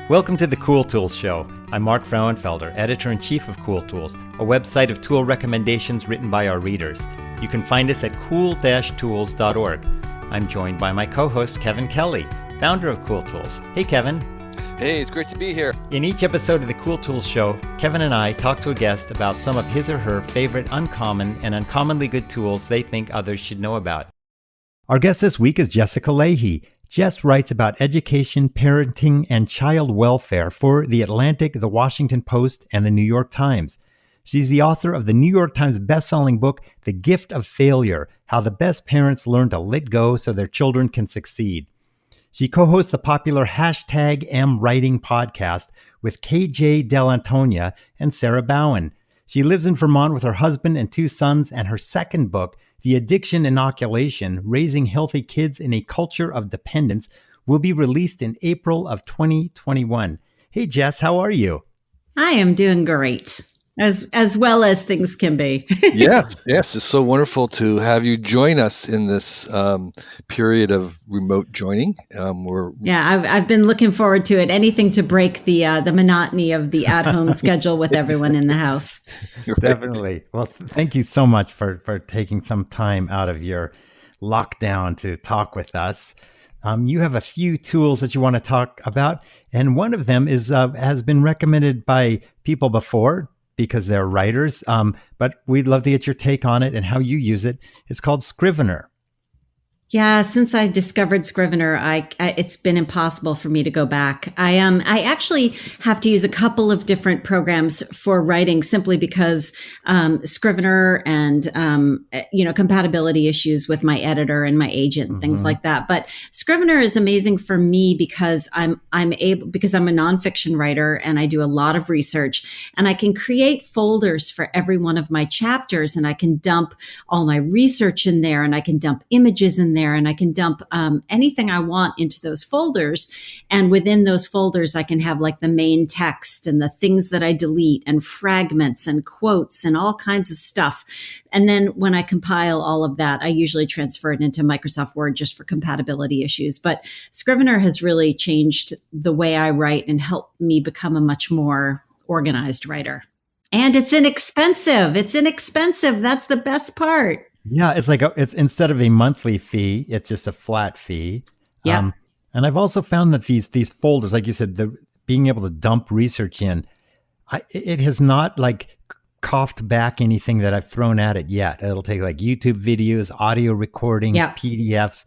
Welcome to the Cool Tools Show. I'm Mark Frauenfelder, Editor-in-Chief of Cool Tools, a website of tool recommendations written by our readers. You can find us at cool-tools.org. I'm joined by my co-host, Kevin Kelly, founder of Cool Tools. Hey, Kevin. Hey, it's great to be here. In each episode of the Cool Tools Show, Kevin and I talk to a guest about some of his or her favorite uncommon and uncommonly good tools they think others should know about. Our guest this week is Jessica Lahey. Jess writes about education, parenting, and child welfare for The Atlantic, The Washington Post, and The New York Times. She's the author of the New York Times bestselling book, The Gift of Failure: How the Best Parents Learn to Let Go So Their Children Can Succeed. She co-hosts the popular #MWriting podcast with KJ Dell'Antonia and Sarah Bowen. She lives in Vermont with her husband and 2 sons, and her second book, The Addiction Inoculation: Raising Healthy Kids in a Culture of Dependence, will be released in April of 2021. Hey, Jess, how are you? I am doing great, as well as things can be. Yes. It's so wonderful to have you join us in this period of remote joining. I've been looking forward to it. Anything to break the monotony of the at-home schedule with everyone in the house. Right. Definitely. Well, thank you so much for taking some time out of your lockdown to talk with us. You have a few tools that you want to talk about, and one of them is has been recommended by people before because they're writers, but we'd love to get your take on it and how you use it. It's called Scrivener. Yeah, since I discovered Scrivener, it's been impossible for me to go back. I actually have to use a couple of different programs for writing simply because Scrivener and compatibility issues with my editor and my agent and things like that. But Scrivener is amazing for me because I'm a nonfiction writer and I do a lot of research, and I can create folders for every one of my chapters, and I can dump all my research in there, and I can dump images in there, and I can dump anything I want into those folders. And within those folders, I can have like the main text and the things that I delete and fragments and quotes and all kinds of stuff. And then when I compile all of that, I usually transfer it into Microsoft Word just for compatibility issues. But Scrivener has really changed the way I write and helped me become a much more organized writer. And it's inexpensive. That's the best part. Yeah, it's instead of a monthly fee, it's just a flat fee. Yeah. And I've also found that these folders, like you said, being able to dump research in, it has not like coughed back anything that I've thrown at it yet. It'll take like YouTube videos, audio recordings, PDFs.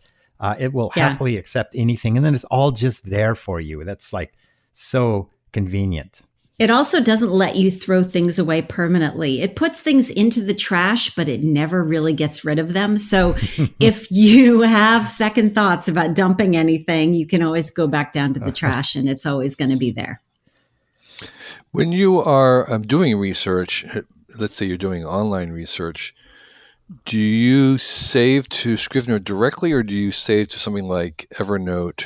It will happily accept anything, and then it's all just there for you. That's like so convenient. It also doesn't let you throw things away permanently. It puts things into the trash, but it never really gets rid of them. So if you have second thoughts about dumping anything, you can always go back down to the trash, and it's always going to be there. When you are doing research, let's say you're doing online research, do you save to Scrivener directly, or do you save to something like Evernote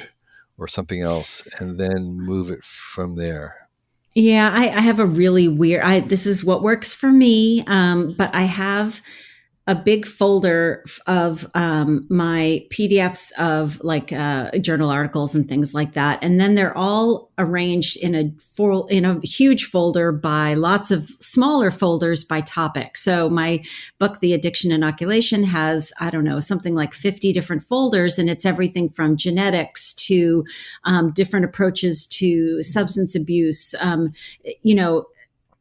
or something else and then move it from there? Yeah, I have a really weird, this is what works for me, but I have a big folder of my PDFs of like journal articles and things like that. And then they're all arranged in a huge folder by lots of smaller folders by topic. So my book, The Addiction Inoculation, has, I don't know, something like 50 different folders, and it's everything from genetics to different approaches to substance abuse,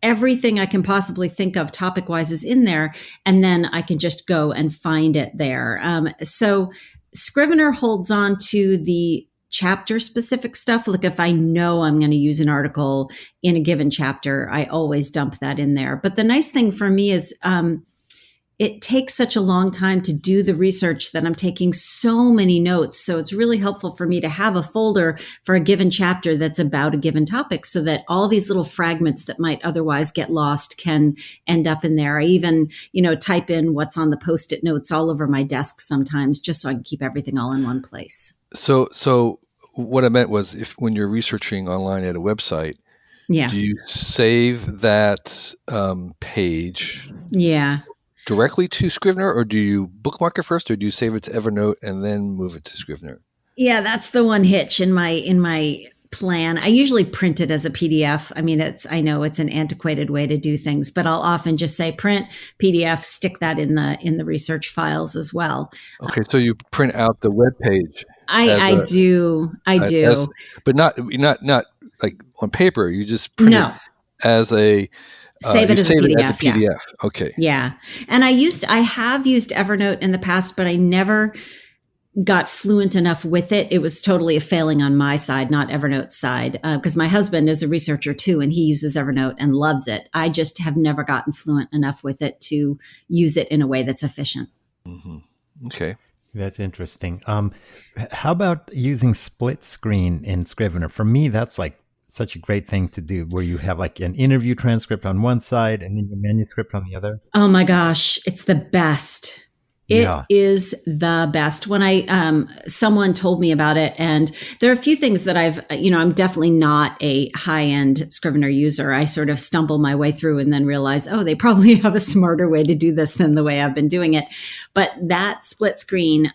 everything I can possibly think of topic-wise is in there, and then I can just go and find it there. So Scrivener holds on to the chapter-specific stuff. Like if I know I'm going to use an article in a given chapter, I always dump that in there. But the nice thing for me is it takes such a long time to do the research that I'm taking so many notes. So it's really helpful for me to have a folder for a given chapter that's about a given topic so that all these little fragments that might otherwise get lost can end up in there. I even, type in what's on the Post-it notes all over my desk sometimes just so I can keep everything all in one place. So what I meant was when you're researching online at a website, do you save that page? Yeah. Directly to Scrivener, or do you bookmark it first, or do you save it to Evernote and then move it to Scrivener? Yeah, that's the one hitch in my plan. I usually print it as a PDF. I mean, I know it's an antiquated way to do things, but I'll often just say print PDF, stick that in the research files as well. Okay, so you print out the web page I do. but not like on paper. You just print it No, as a save it you as a save it PDF. as a PDF. Okay. Yeah. And I have used Evernote in the past, but I never got fluent enough with it. It was totally a failing on my side, not Evernote's side, because my husband is a researcher too, and he uses Evernote and loves it. I just have never gotten fluent enough with it to use it in a way that's efficient. Mm-hmm. Okay. That's interesting. How about using split screen in Scrivener? For me, that's like such a great thing to do, where you have like an interview transcript on one side and then your manuscript on the other. Oh my gosh, it's the best. It is the best. When someone told me about it, and there are a few things that I'm definitely not a high-end Scrivener user. I sort of stumble my way through and then realize, oh, they probably have a smarter way to do this than the way I've been doing it. But that split screen,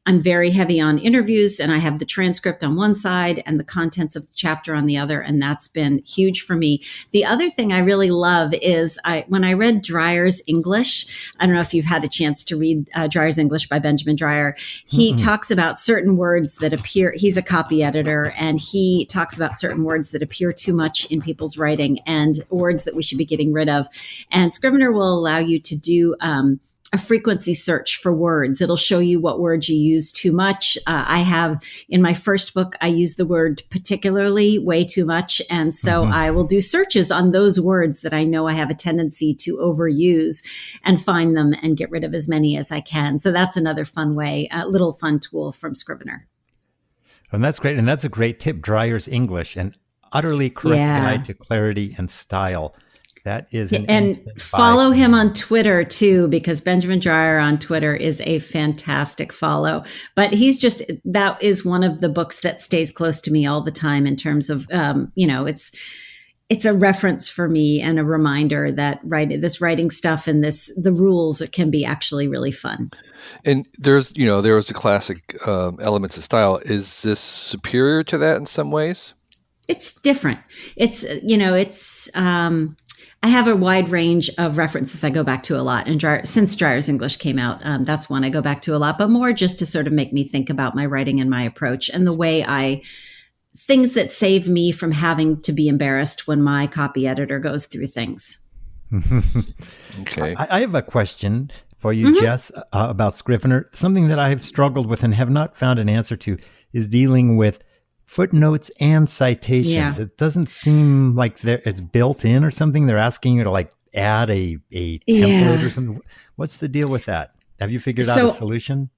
I'm very heavy on interviews, and I have the transcript on one side and the contents of the chapter on the other. And that's been huge for me. The other thing I really love is when I read Dreyer's English, I don't know if you've had a chance to read Dreyer's English by Benjamin Dreyer. He talks about certain words that appear, he's a copy editor, and he talks about certain words that appear too much in people's writing and words that we should be getting rid of. And Scrivener will allow you to do a frequency search for words. It'll show you what words you use too much. I have in my first book, I use the word particularly way too much. And so I will do searches on those words that I know I have a tendency to overuse and find them and get rid of as many as I can. So that's another fun way, a little fun tool from Scrivener. And that's great. And that's a great tip. Dreyer's English, an utterly correct guide to clarity and style. That is an and follow him on Twitter too, because Benjamin Dreyer on Twitter is a fantastic follow. But that is one of the books that stays close to me all the time in terms of, it's a reference for me and a reminder that this writing stuff and the rules, it can be actually really fun. And there was the classic elements of style. Is this superior to that in some ways? It's different. I have a wide range of references I go back to a lot. And since Dreyer's English came out, that's one I go back to a lot, but more just to sort of make me think about my writing and my approach and the way things that save me from having to be embarrassed when my copy editor goes through things. Okay. I have a question for you, Jess, about Scrivener. Something that I have struggled with and have not found an answer to is dealing with footnotes and citations. Yeah. It doesn't seem like it's built in or something. They're asking you to like add a template or something. What's the deal with that? Have you figured out a solution?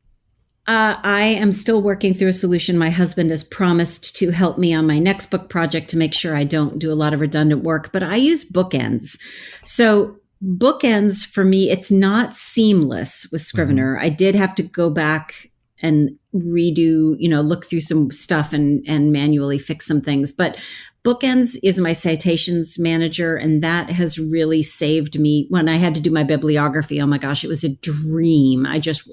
I am still working through a solution. My husband has promised to help me on my next book project to make sure I don't do a lot of redundant work, but I use bookends. So bookends for me, it's not seamless with Scrivener. I did have to go back and redo, look through some stuff and manually fix some things. But bookends is my citations manager, and that has really saved me when I had to do my bibliography. Oh my gosh, it was a dream. I just,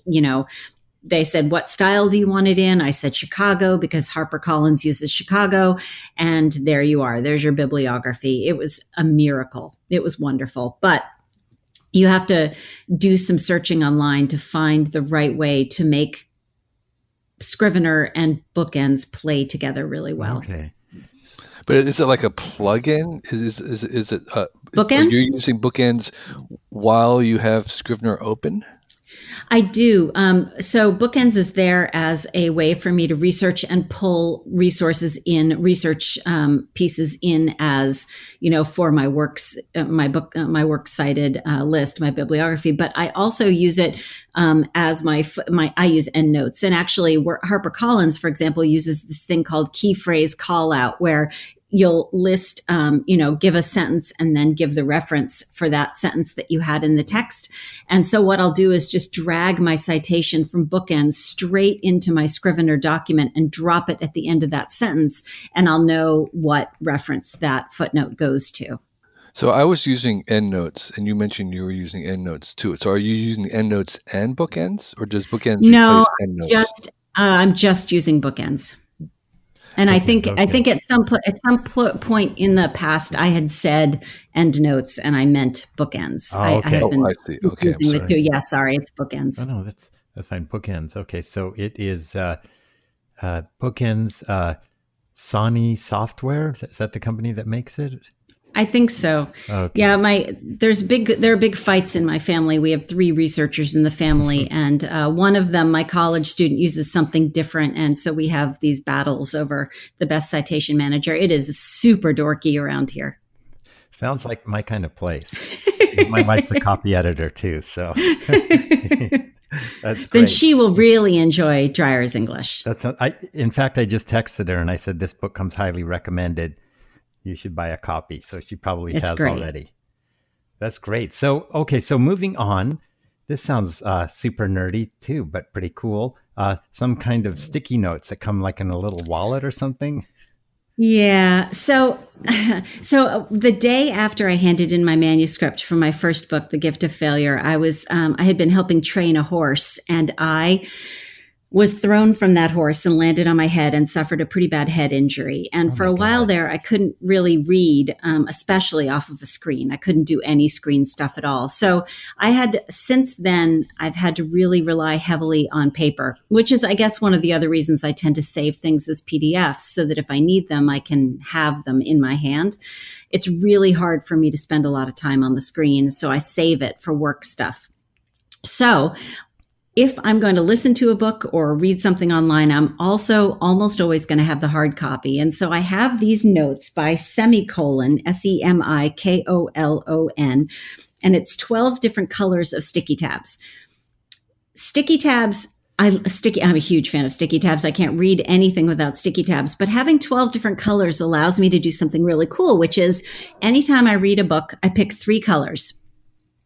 they said, what style do you want it in? I said Chicago because HarperCollins uses Chicago. And there you are. There's your bibliography. It was a miracle. It was wonderful. But you have to do some searching online to find the right way to make Scrivener and bookends play together really well. Okay. But is it like a plugin? Is it bookends? You're using bookends while you have Scrivener open? I do. So bookends is there as a way for me to research and pull resources in, research pieces in as, for my works, my works cited list, my bibliography. But I also use it as I use endnotes. And actually, HarperCollins, for example, uses this thing called key phrase call out, where you'll list, give a sentence and then give the reference for that sentence that you had in the text. And so what I'll do is just drag my citation from bookends straight into my Scrivener document and drop it at the end of that sentence. And I'll know what reference that footnote goes to. So I was using endnotes, and you mentioned you were using endnotes too. So are you using endnotes and bookends, or does bookends replace endnotes? I'm just using bookends. And I Bookends, think okay. at some point in the past, I had said endnotes, and I meant bookends. Oh, I have okay. Oh, been I see. Okay, I'm confusing the sorry. two. Yeah, sorry, it's Oh bookends. no, that's fine. Bookends. Okay, so it is Bookends. Sony Software. Is that the company that makes it? I think so. Okay. Yeah, there are big fights in my family. We have three researchers in the family, and one of them, my college student, uses something different, and so we have these battles over the best citation manager. It is super dorky around here. Sounds like my kind of place. My wife's a copy editor too, so that's Then great. she will really enjoy Dreyer's English. In fact, I just texted her and I said this book comes highly recommended. You should buy a copy. So she probably It's has great. already. That's great. So okay, so moving on. This sounds super nerdy too, but pretty cool. Some kind of sticky notes that come like in a little wallet or something. Yeah. So the day after I handed in my manuscript for my first book, The Gift of Failure, I had been helping train a horse, and I was thrown from that horse and landed on my head and suffered a pretty bad head injury. And Oh for my a while God. there, I couldn't really read, especially off of a screen. I couldn't do any screen stuff at all. So since then, I've had to really rely heavily on paper, which is, I guess, one of the other reasons I tend to save things as PDFs so that if I need them, I can have them in my hand. It's really hard for me to spend a lot of time on the screen. So I save it for work stuff. So if I'm going to listen to a book or read something online, I'm also almost always going to have the hard copy. And so I have these notes by Semicolon, Semikolon, and it's 12 different colors of sticky tabs. Sticky tabs, I'm a huge fan of sticky tabs. I can't read anything without sticky tabs, but having 12 different colors allows me to do something really cool, which is anytime I read a book, I pick 3 colors.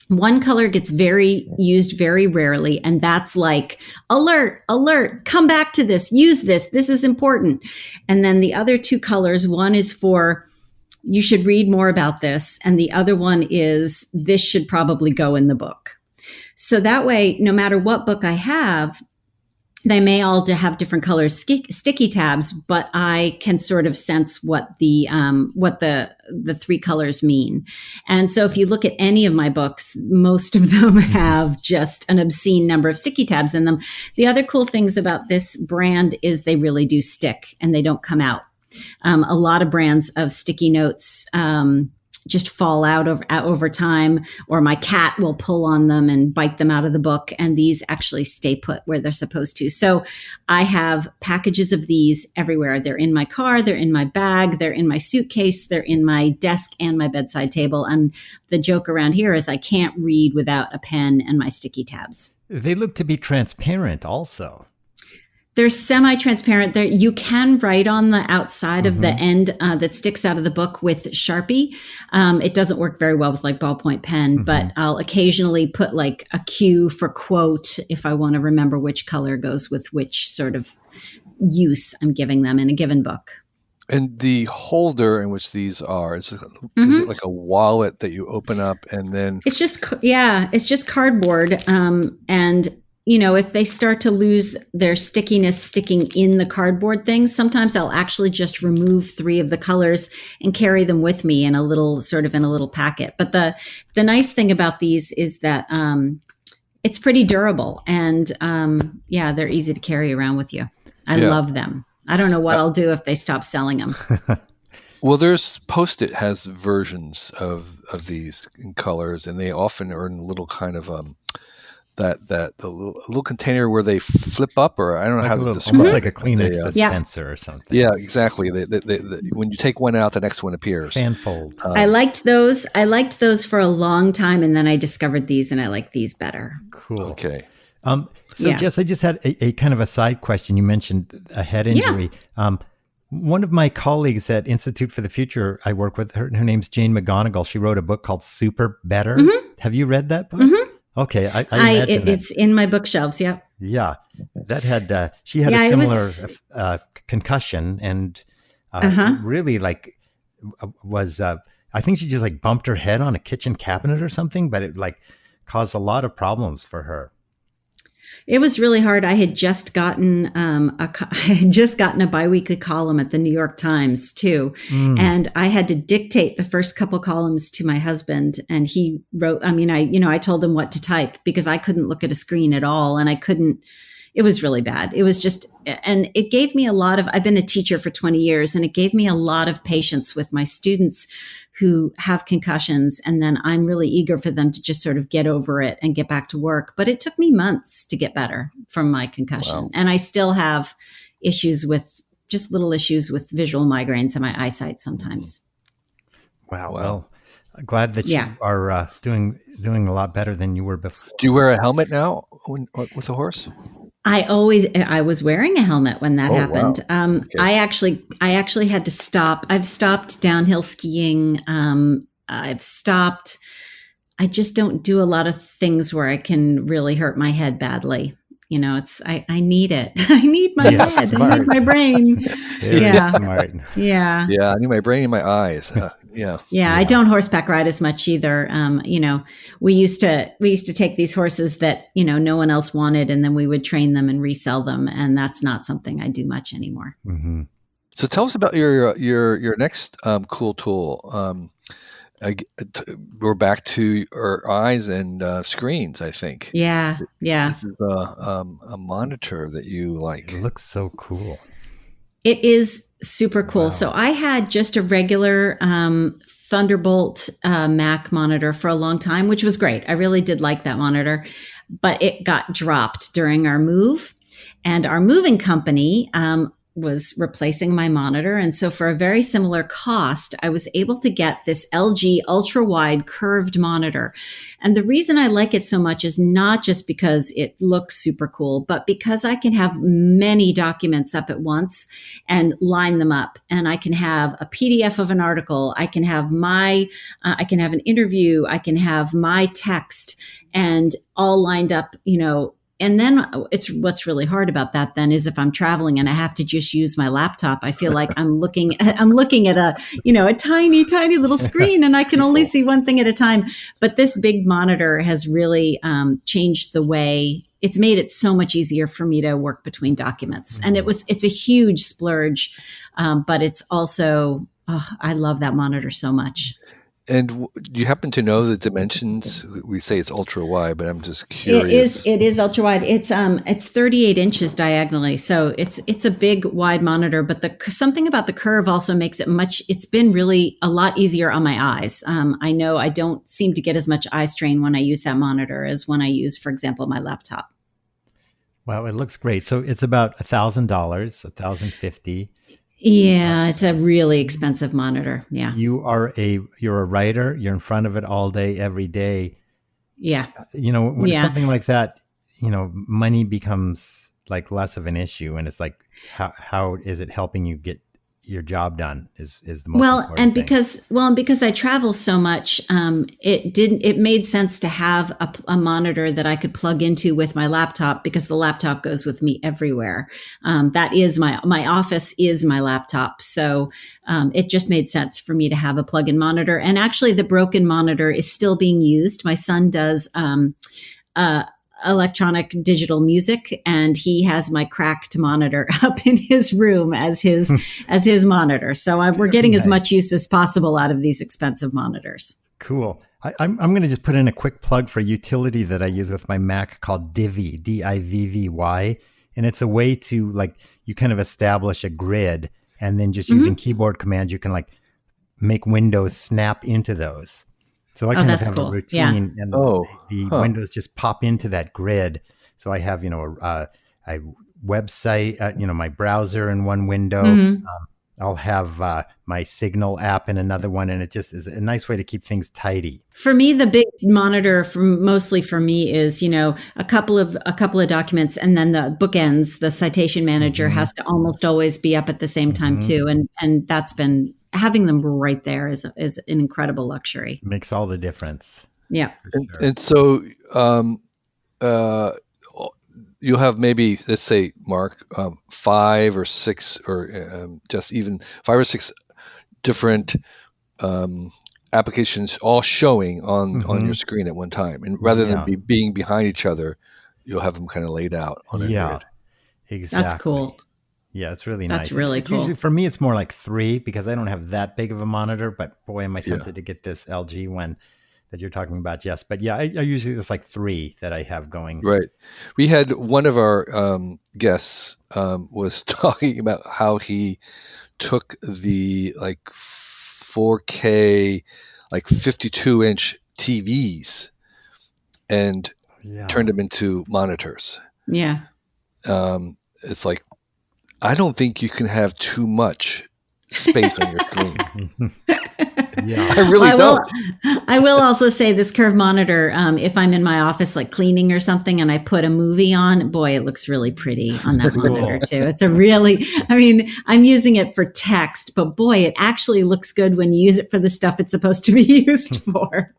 One color gets used very rarely, and that's like alert, alert, come back to this, use this is important. And then the other 2 colors, one is for you should read more about this, and the other one is this should probably go in the book. So that way, no matter what book I have, they may all have different colors sticky tabs, but I can sort of sense what the 3 colors mean. And so if you look at any of my books, most of them have just an obscene number of sticky tabs in them. The other cool things about this brand is they really do stick and they don't come out. A lot of brands of sticky notes just fall out over time, or my cat will pull on them and bite them out of the book. And these actually stay put where they're supposed to. So I have packages of these everywhere. They're in my car, they're in my bag, they're in my suitcase, they're in my desk and my bedside table. And the joke around here is I can't read without a pen and my sticky tabs. They look to be transparent also. They're semi-transparent. You can write on the outside of the end that sticks out of the book with Sharpie. It doesn't work very well with like ballpoint pen, but I'll occasionally put like a Q for quote if I want to remember which color goes with which sort of use I'm giving them in a given book. And the holder in which these are, is it like a wallet that you open up and then? It's just cardboard. And if they start to lose their stickiness sticking in the cardboard things, sometimes I'll actually just remove 3 of the colors and carry them with me in a little packet. But the nice thing about these is that it's pretty durable and they're easy to carry around with you. I love them. I don't know what I'll do if they stop selling them. Well, Post-it has versions of these in colors, and they often are in a little kind of the little container where they flip up, or I don't know how to describe it. Almost like a Kleenex dispenser or something. Yeah, exactly. When you take one out, the next one appears. Fan fold. I liked those for a long time, and then I discovered these, and I like these better. Cool. Okay. Jess, I just had a kind of a side question. You mentioned a head injury. Yeah. One of my colleagues at Institute for the Future, I work with her name's Jane McGonigal. She wrote a book called Super Better. Have you read that book? Okay, I imagine it's in my bookshelves. Yeah. Yeah, that had she had a similar concussion and really was I think she just like bumped her head on a kitchen cabinet or something, but it like caused a lot of problems for her. It was really hard. I had just gotten I had just gotten a biweekly column at the New York Times too, and I had to dictate the first couple columns to my husband, and he wrote. I mean, I told him what to type because I couldn't look at a screen at all, and I couldn't. It was really bad. It was just, and it gave me a lot of. I've been a teacher for 20 years, and it gave me a lot of patience with my students who have concussions. And then I'm really eager for them to just sort of get over it and get back to work. But it took me months to get better from my concussion. Wow. And I still have issues with just little issues with visual migraines and my eyesight sometimes. Wow. Well, glad that you are doing a lot better than you were before. Do you wear a helmet now with a horse? I was wearing a helmet when that happened. Wow. Okay. I actually had to stop. I've stopped downhill skiing. I just don't do a lot of things where I can really hurt my head badly. I need it. I need my head. Smart. I need my brain. Smart. Yeah. Yeah. I need my brain in my eyes. Yeah. I don't horseback ride as much either. We used to take these horses that, no one else wanted, and then we would train them and resell them. And that's not something I do much anymore. Mm-hmm. So tell us about your next cool tool. We're back to our eyes and screens, I think. Yeah. This is a monitor that you like. It looks so cool. It is super cool. Wow. So I had just a regular Thunderbolt Mac monitor for a long time, which was great. I really did like that monitor, but it got dropped during our move, and our moving company was replacing my monitor. And so for a very similar cost, I was able to get this LG ultra wide curved monitor. And the reason I like it so much is not just because it looks super cool, but because I can have many documents up at once and line them up. And I can have a PDF of an article. I can have I can have an interview. I can have my text, and all lined up, And then what's really hard about that then is if I'm traveling and I have to just use my laptop, I feel like I'm looking at a tiny, tiny little screen, and I can only see one thing at a time. But this big monitor has really changed the way. It's made it so much easier for me to work between documents. And it's a huge splurge, but it's also, I love that monitor so much. And do you happen to know the dimensions? We say it's ultra wide, but I'm just curious. It is ultra wide. It's 38 inches diagonally, so it's a big wide monitor. But something about the curve also makes it it's been really a lot easier on my eyes. I know I don't seem to get as much eye strain when I use that monitor as when I use, for example, my laptop. Wow, it looks great. So it's about $1,000, $1,050. Yeah, it's a really expensive monitor. Yeah. You're a writer. You're in front of it all day, every day. Yeah. When it's something like that, money becomes like less of an issue. And it's like, how is it helping you get your job done is the most important thing. Because I travel so much, it made sense to have a monitor that I could plug into with my laptop, because the laptop goes with me everywhere. That is my office is my laptop. So it just made sense for me to have a plug-in monitor. And actually the broken monitor is still being used. My son does electronic digital music, and he has my cracked monitor up in his room as his monitor. So we're getting as much use as possible out of these expensive monitors. Cool. I'm going to just put in a quick plug for a utility that I use with my Mac called Divi, Divvy, and it's a way to you kind of establish a grid, and then just using keyboard commands, you can make windows snap into those. So I kind of have a routine, and the windows just pop into that grid. So I have, a website, my browser in one window. Mm-hmm. I'll have my Signal app in another one, and it just is a nice way to keep things tidy. For me, the big monitor mostly for me is, a couple of documents, and then the bookends. The citation manager has to almost always be up at the same time too, and that's been. Having them right there is an incredible luxury. Makes all the difference. Yeah. And so you'll have maybe, let's say, Mark, 5 or 6 or just even 5 or 6 different applications all showing on your screen at one time. And rather than being behind each other, you'll have them kind of laid out on a Yeah, grid. exactly. That's cool. Yeah, it's really That's nice. really It's cool. usually, for me, it's more like 3 because I don't have that big of a monitor. But boy, am I Yeah. tempted to get this LG one that you're talking about, Jess. But yeah, I usually it's like 3 that I have going. Right. We had one of our guests was talking about how he took the like 4K, like 52-inch TVs and Yeah. turned them into monitors. Yeah. It's like, I don't think you can have too much space on your screen. Yeah. I really don't. I will also say this curved monitor, if I'm in my office, like cleaning or something, and I put a movie on, boy, it looks really pretty on that monitor too. It's a really, I mean, I'm using it for text, but boy, it actually looks good when you use it for the stuff it's supposed to be used for.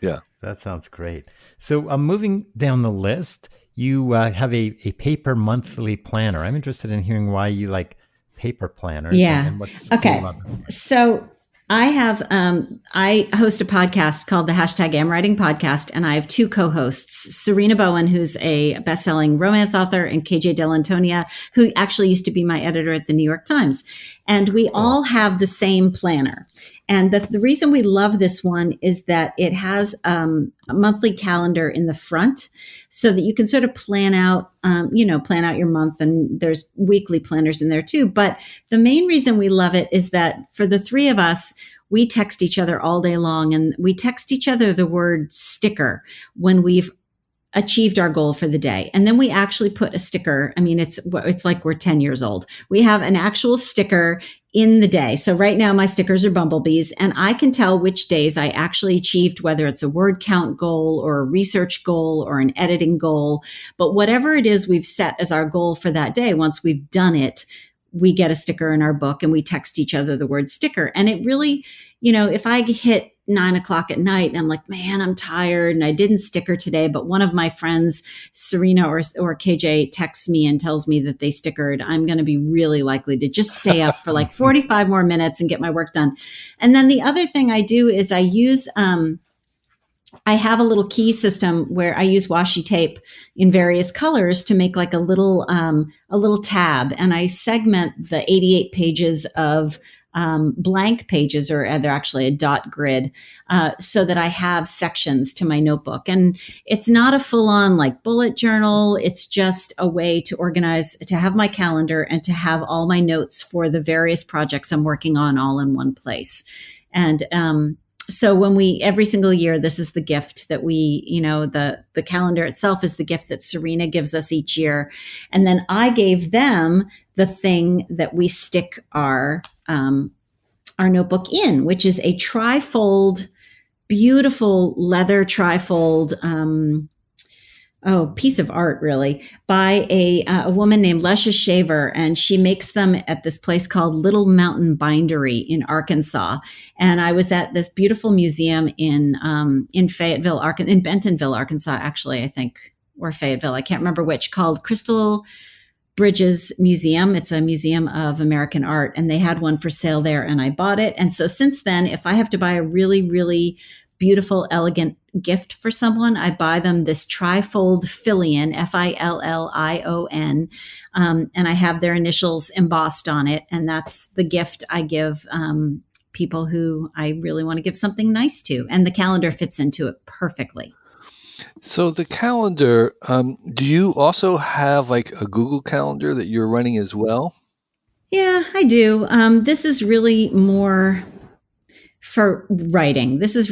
Yeah. That sounds great. So moving down the list, you have a paper monthly planner. I'm interested in hearing why you like paper planners. Yeah. And what's Okay. cool about this one. So I have, I host a podcast called the #AmWriting Podcast, and I have 2 co-hosts, Serena Bowen, who's a best-selling romance author, and KJ Dell'Antonia, who actually used to be my editor at the New York Times. And we all have the same planner. And the reason we love this one is that it has a monthly calendar in the front so that you can sort of plan out your month, and there's weekly planners in there too. But the main reason we love it is that for the 3 of us, we text each other all day long, and we text each other the word sticker when we've achieved our goal for the day. And then we actually put a sticker. I mean, it's like we're 10 years old. We have an actual sticker in the day. So right now my stickers are bumblebees, and I can tell which days I actually achieved, whether it's a word count goal or a research goal or an editing goal. But whatever it is we've set as our goal for that day, once we've done it, we get a sticker in our book and we text each other the word sticker. And it really, if I hit 9:00 at night and I'm like, man, I'm tired and I didn't sticker today, but one of my friends, Serena or KJ, texts me and tells me that they stickered, I'm going to be really likely to just stay up for like 45 more minutes and get my work done. And then the other thing I do is I use, I have a little key system where I use washi tape in various colors to make like a little tab, and I segment the 88 pages of blank pages, or they're actually a dot grid, so that I have sections to my notebook. And it's not a full-on like bullet journal. It's just a way to organize, to have my calendar and to have all my notes for the various projects I'm working on all in one place. And so every single year, this is the gift that we, the calendar itself is the gift that Serena gives us each year. And then I gave them the thing that we stick our notebook in, which is a trifold, beautiful leather trifold, piece of art, really, by a woman named Lesha Shaver, and she makes them at this place called Little Mountain Bindery in Arkansas. And I was at this beautiful museum in Fayetteville, in Bentonville, Arkansas, actually, I think, or Fayetteville, I can't remember which, called Crystal Bridges Museum. It's a museum of American art, and they had one for sale there, and I bought it. And so since then, if I have to buy a really, really beautiful, elegant gift for someone, I buy them this trifold Fillion, Fillion, and I have their initials embossed on it. And that's the gift I give people who I really want to give something nice to. And the calendar fits into it perfectly. So the calendar, do you also have like a Google Calendar that you're running as well? Yeah, I do. This is really more for writing. This is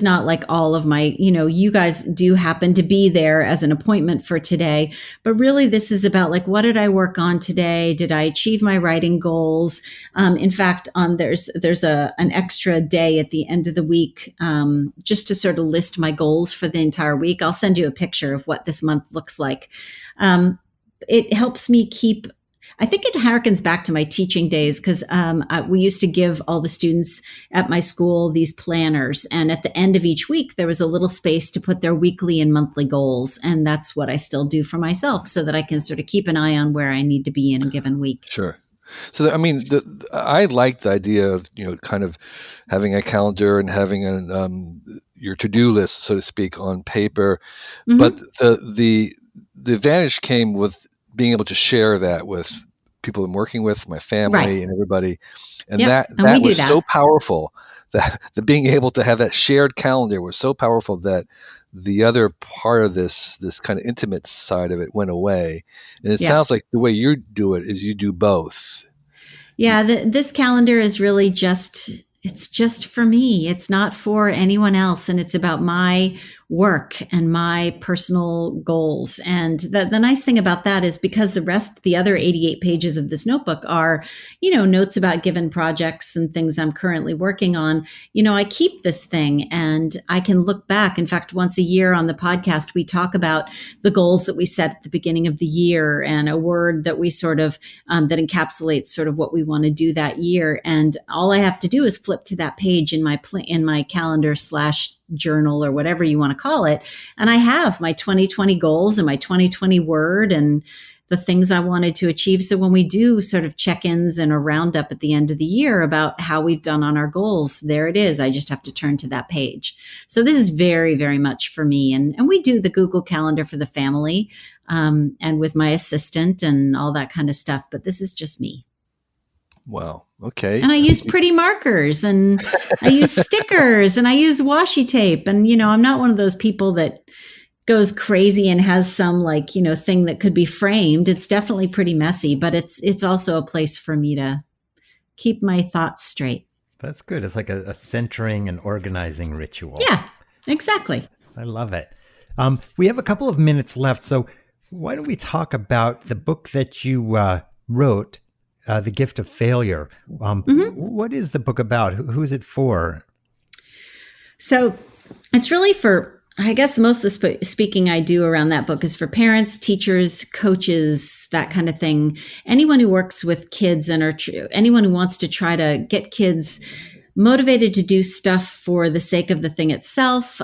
not like all of my, you guys do happen to be there as an appointment for today, but really this is about like, what did I work on today? Did I achieve my writing goals? In fact, there's an extra day at the end of the week, just to sort of list my goals for the entire week. I'll send you a picture of what this month looks like. It helps me keep, I think it harkens back to my teaching days, because we used to give all the students at my school these planners. And at the end of each week, there was a little space to put their weekly and monthly goals. And that's what I still do for myself, so that I can sort of keep an eye on where I need to be in a given week. Sure. So I mean, I like the idea of kind of having a calendar and having your to-do list, so to speak, on paper. But Mm-hmm. the advantage came with being able to share that with people I'm working with, my Right. family, and everybody, and Yep. that And we that do was so that. powerful that the being able to have that shared calendar was so powerful that the other part of this kind of intimate side of it went away. And it Yeah. sounds like the way you do it is you do both. Yeah, this calendar is really it's just for me. It's not for anyone else. And it's about my work and my personal goals. And the nice thing about that is because the other 88 pages of this notebook are, notes about given projects and things I'm currently working on, I keep this thing and I can look back. In fact, once a year on the podcast, we talk about the goals that we set at the beginning of the year and a word that we sort of that encapsulates sort of what we want to do that year. And all I have to do is flip to that page in my calendar / journal or whatever you want to call it, and I have my 2020 goals and my 2020 word and the things I wanted to achieve. So when we do sort of check-ins and a roundup at the end of the year about how we've done on our goals, there it is. I just have to turn to that page. So this is very, very much for me. And we do the Google Calendar for the family, and with my assistant and all that kind of stuff. But this is just me. Wow. Okay. And I use pretty markers and I use stickers and I use washi tape. And, I'm not one of those people that goes crazy and has some thing that could be framed. It's definitely pretty messy, but it's also a place for me to keep my thoughts straight. That's good. It's like a centering and organizing ritual. Yeah, exactly. I love it. We have a couple of minutes left, so why don't we talk about the book that you wrote, The Gift of Failure? What is the book about? Who's it for? So it's really for, I guess most of the speaking I do around that book is for parents, teachers, coaches, that kind of thing. Anyone who works with kids and anyone who wants to try to get kids motivated to do stuff for the sake of the thing itself,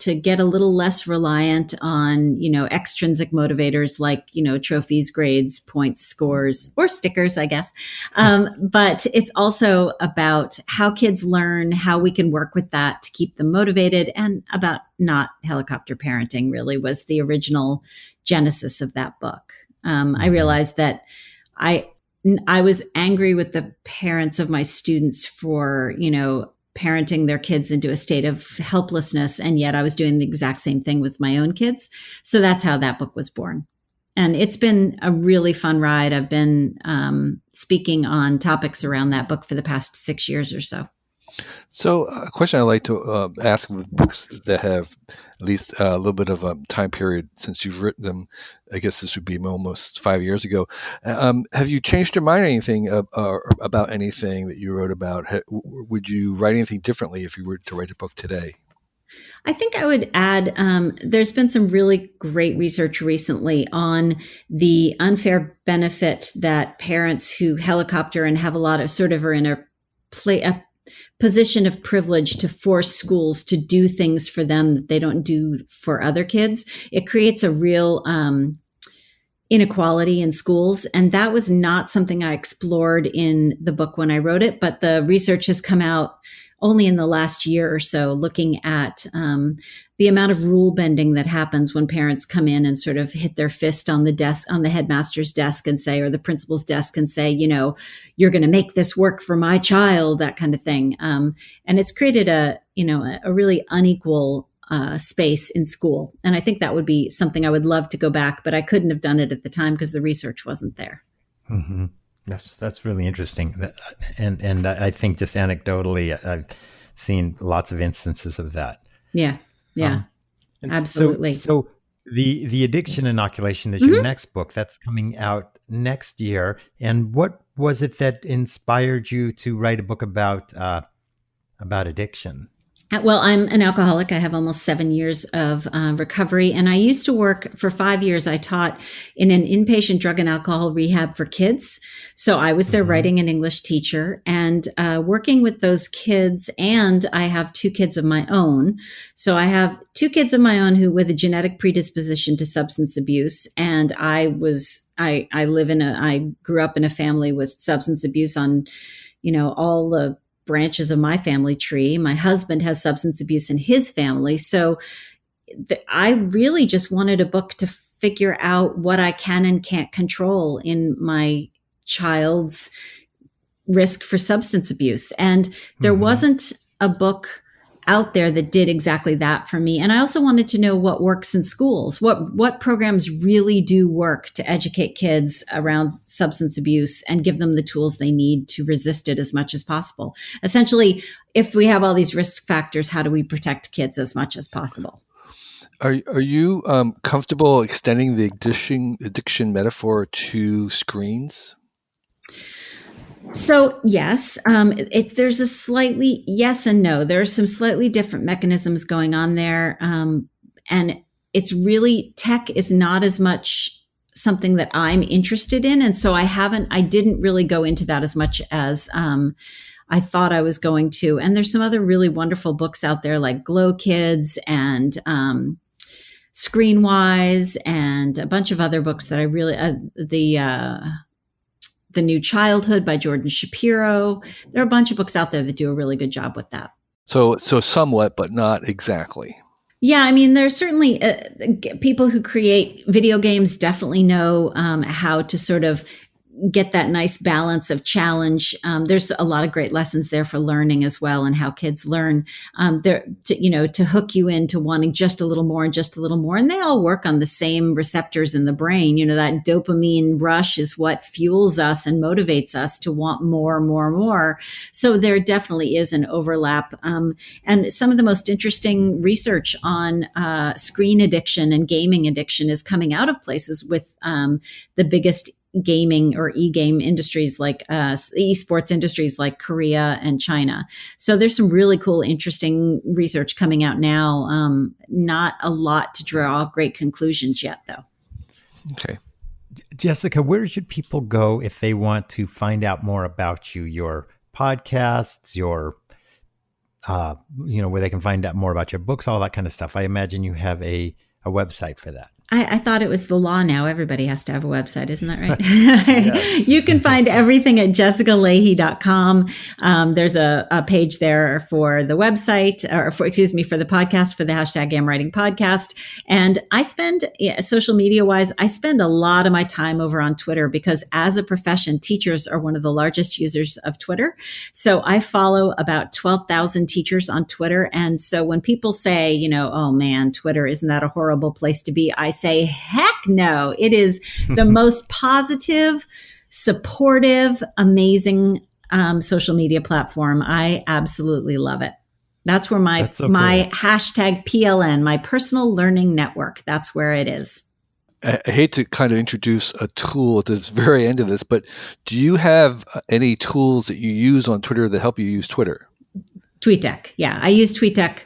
to get a little less reliant on, extrinsic motivators like, trophies, grades, points, scores, or stickers, I guess. But it's also about how kids learn, how we can work with that to keep them motivated, and about not helicopter parenting really was the original genesis of that book. I realized that I was angry with the parents of my students for, parenting their kids into a state of helplessness. And yet I was doing the exact same thing with my own kids. So that's how that book was born. And it's been a really fun ride. I've been speaking on topics around that book for the past 6 years or so. So a question I like to ask with books that have at least a little bit of a time period since you've written them, I guess this would be almost 5 years ago. Have you changed your mind or anything about anything that you wrote about? Would you write anything differently if you were to write a book today? I think I would add, there's been some really great research recently on the unfair benefit that parents who helicopter and have a lot of sort of are in a position of privilege to force schools to do things for them that they don't do for other kids. It creates a real inequality in schools. And that was not something I explored in the book when I wrote it, but the research has come out only in the last year or so, looking at the amount of rule bending that happens when parents come in and sort of hit their fist on the desk, on the headmaster's desk and say, or the principal's desk and say, you're going to make this work for my child, that kind of thing. And it's created a really unequal space in school. And I think that would be something I would love to go back, but I couldn't have done it at the time because the research wasn't there. Mm-hmm. That's really interesting. And I think just anecdotally, I've seen lots of instances of that. Yeah. Absolutely. So the addiction inoculation is your next book that's coming out next year. And what was it that inspired you to write a book about addiction? Well, I'm an alcoholic. I have almost 7 years of recovery. And I used to work for 5 years. I taught in an inpatient drug and alcohol rehab for kids. So I was their writing and English teacher and working with those kids. And I have 2 kids of my own. So I have 2 kids of my own who with a genetic predisposition to substance abuse. And I grew up in a family with substance abuse on, all the branches of my family tree. My husband has substance abuse in his family. So I really just wanted a book to figure out what I can and can't control in my child's risk for substance abuse. And there wasn't a book out there that did exactly that for me. And I also wanted to know what works in schools, what programs really do work to educate kids around substance abuse and give them the tools they need to resist it as much as possible. Essentially, if we have all these risk factors, how do we protect kids as much as possible? Are you comfortable extending the addiction metaphor to screens? So yes, there's a slightly yes and no. There are some slightly different mechanisms going on there, and it's really tech is not as much something that I'm interested in, and so I didn't really go into that as much as I thought I was going to. And there's some other really wonderful books out there like Glow Kids and Screenwise and a bunch of other books that I really The New Childhood by Jordan Shapiro. There are a bunch of books out there that do a really good job with that. So somewhat, but not exactly. Yeah, I mean, there's certainly people who create video games definitely know how to sort of get that nice balance of challenge. There's a lot of great lessons there for learning as well, and how kids learn. To hook you into wanting just a little more and just a little more, and they all work on the same receptors in the brain. That dopamine rush is what fuels us and motivates us to want more, more, more. So there definitely is an overlap. And some of the most interesting research on screen addiction and gaming addiction is coming out of places with the biggest gaming or e-game industries like esports industries like Korea and China. So there's some really cool, interesting research coming out now. Not a lot to draw great conclusions yet, though. Okay. Jessica, where should people go if they want to find out more about you, your podcasts, your, where they can find out more about your books, all that kind of stuff? I imagine you have a website for that. I thought it was the law now. Everybody has to have a website. Isn't that right? Yes. You can find everything at jessicalahey.com. There's a page there for the website, for the podcast, for the #AmWriting podcast. And I spend, social media wise, I spend a lot of my time over on Twitter because as a profession, teachers are one of the largest users of Twitter. So I follow about 12,000 teachers on Twitter. And so when people say, oh man, Twitter, isn't that a horrible place to be? I say, heck no. It is the most positive, supportive, amazing social media platform. I absolutely love it. That's where my #PLN, my personal learning network, that's where it is. I hate to kind of introduce a tool at the very end of this, but do you have any tools that you use on Twitter that help you use Twitter? TweetDeck. Yeah, I use TweetDeck.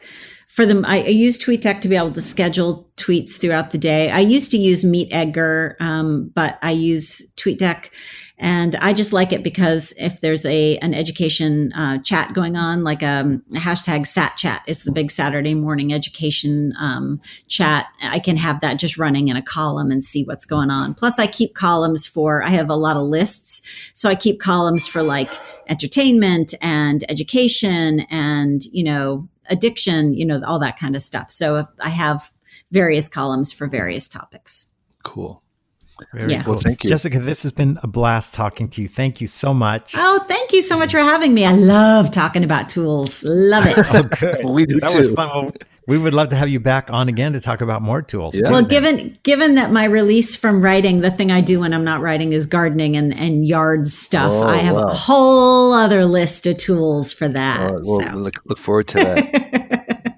For them, I use TweetDeck to be able to schedule tweets throughout the day. I used to use Meet Edgar, but I use TweetDeck, and I just like it because if there's an education chat going on, like a #SatChat is the big Saturday morning education chat, I can have that just running in a column and see what's going on. Plus, I keep columns I have a lot of lists, so I keep columns for like entertainment and education and addiction, all that kind of stuff. So if I have various columns for various topics. Cool. Very cool. Well, thank you. Jessica, this has been a blast talking to you. Thank you so much. Oh, thank you so much for having me. I love talking about tools. Love it. Oh, good. We do that too. was fun. Well, we would love to have you back on again to talk about more tools. Yeah. Well, given that my release from writing, the thing I do when I'm not writing is gardening and yard stuff. Oh, I have a whole other list of tools for that. Look forward to that.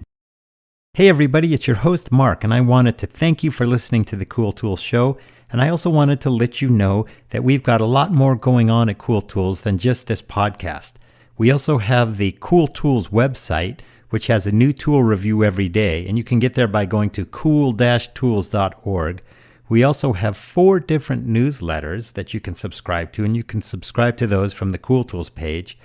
Hey, everybody, it's your host, Mark, and I wanted to thank you for listening to the Cool Tools Show. And I also wanted to let you know that we've got a lot more going on at Cool Tools than just this podcast. We also have the Cool Tools website, which has a new tool review every day, and you can get there by going to cool-tools.org. We also have 4 different newsletters that you can subscribe to, and you can subscribe to those from the Cool Tools page.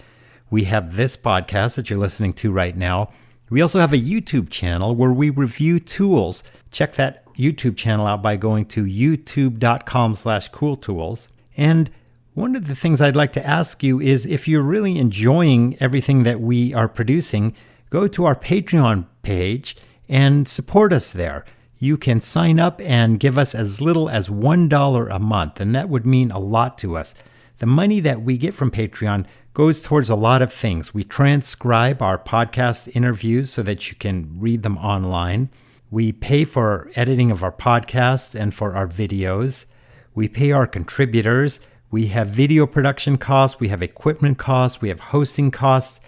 We have this podcast that you're listening to right now. We also have a YouTube channel where we review tools. Check that YouTube channel out by going to youtube.com/cooltools. And one of the things I'd like to ask you is if you're really enjoying everything that we are producing, go to our Patreon page and support us there. You can sign up and give us as little as $1 a month, and that would mean a lot to us. The money that we get from Patreon goes towards a lot of things. We transcribe our podcast interviews so that you can read them online. We pay for editing of our podcasts and for our videos. We pay our contributors. We have video production costs. We have equipment costs. We have hosting costs.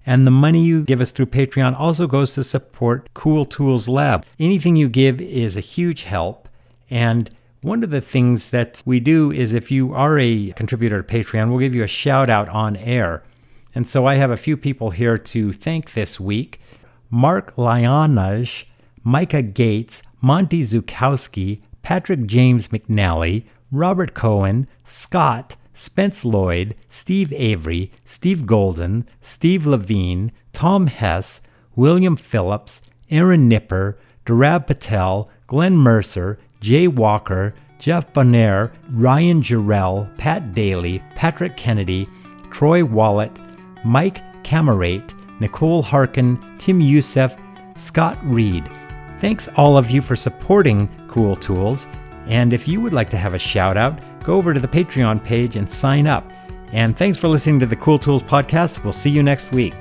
And the money you give us through Patreon also goes to support Cool Tools Lab. Anything you give is a huge help. And one of the things that we do is if you are a contributor to Patreon, we'll give you a shout out on air. And so I have a few people here to thank this week. Mark Lyanaj, Micah Gates, Monty Zukowski, Patrick James McNally, Robert Cohen, Scott, Spence Lloyd, Steve Avery, Steve Golden, Steve Levine, Tom Hess, William Phillips, Aaron Nipper, Durab Patel, Glenn Mercer, Jay Walker, Jeff Bonner, Ryan Jarrell, Pat Daly, Patrick Kennedy, Troy Wallet, Mike Camerate, Nicole Harkin, Tim Youssef, Scott Reed. Thanks all of you for supporting Cool Tools. And if you would like to have a shout out, go over to the Patreon page and sign up. And thanks for listening to the Cool Tools podcast. We'll see you next week.